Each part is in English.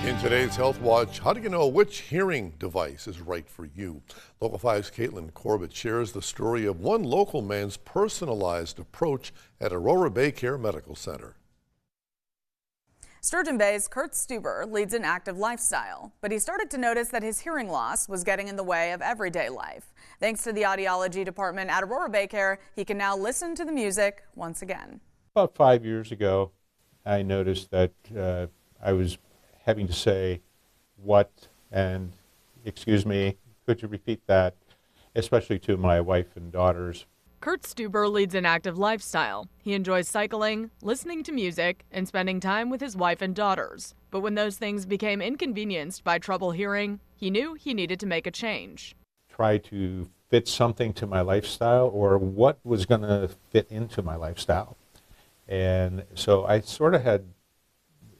In today's Health Watch, how do you know which hearing device is right for you? Local 5's Caitlin Corbett shares the story of one local man's personalized approach at Aurora BayCare Medical Center. Sturgeon Bay's Kurt Stueber leads an active lifestyle, but he started to notice that his hearing loss was getting in the way of everyday life. Thanks to the audiology department at Aurora BayCare, he can now listen to the music once again. About 5 years ago, I noticed that I was having to say what and excuse me, could you repeat that, especially to my wife and daughters. Kurt Stueber leads an active lifestyle. He enjoys cycling, listening to music, and spending time with his wife and daughters. But when those things became inconvenienced by trouble hearing, he knew he needed to make a change. Try to fit something to my lifestyle, or what was going to fit into my lifestyle. And so I sort of had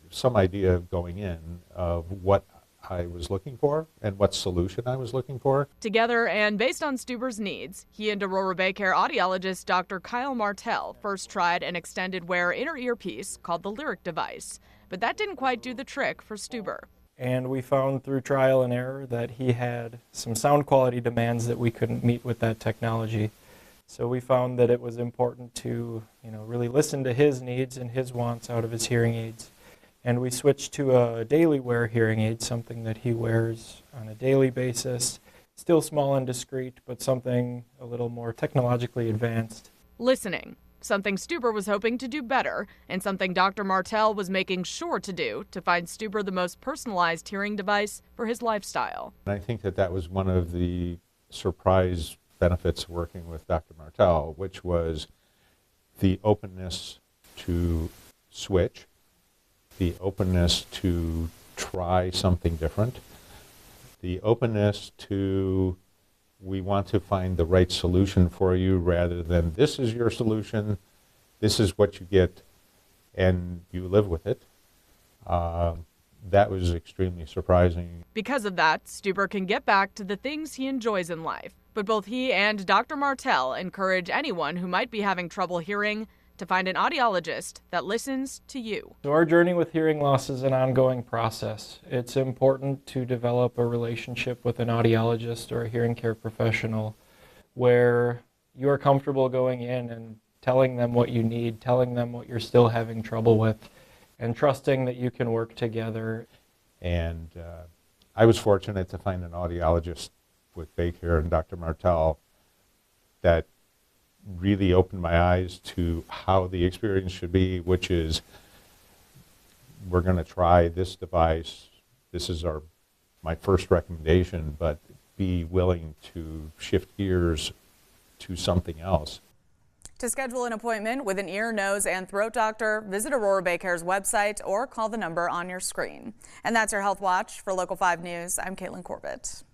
some idea going in of what I was looking for and what solution I was looking for. Together and based on Stueber's needs, he and Aurora BayCare audiologist Dr. Kyle Martell first tried an extended wear inner ear piece called the Lyric device. But that didn't quite do the trick for Stueber. And we found through trial and error that he had some sound quality demands that we couldn't meet with that technology. So we found that it was important to, really listen to his needs and his wants out of his hearing aids. And we switched to a daily wear hearing aid, something that he wears on a daily basis. Still small and discreet, but something a little more technologically advanced. Listening, something Stueber was hoping to do better, and something Dr. Martell was making sure to do to find Stueber the most personalized hearing device for his lifestyle. And I think that was one of the surprise benefits of working with Dr. Martell, which was the openness to switch, the openness to try something different, the openness to, we want to find the right solution for you rather than this is your solution, this is what you get, and you live with it. That was extremely surprising. Because of that, Stueber can get back to the things he enjoys in life. But both he and Dr. Martell encourage anyone who might be having trouble hearing to find an audiologist that listens to you. So our journey with hearing loss is an ongoing process. It's important to develop a relationship with an audiologist or a hearing care professional where you are comfortable going in and telling them what you need, telling them what you're still having trouble with, and trusting that you can work together. And I was fortunate to find an audiologist with BayCare and Dr. Martell that really opened my eyes to how the experience should be, which is we're going to try this device. This is my first recommendation, but be willing to shift gears to something else. To schedule an appointment with an ear, nose, and throat doctor, visit Aurora BayCare's website or call the number on your screen. And that's your Health Watch. For Local 5 News, I'm Caitlin Corbett.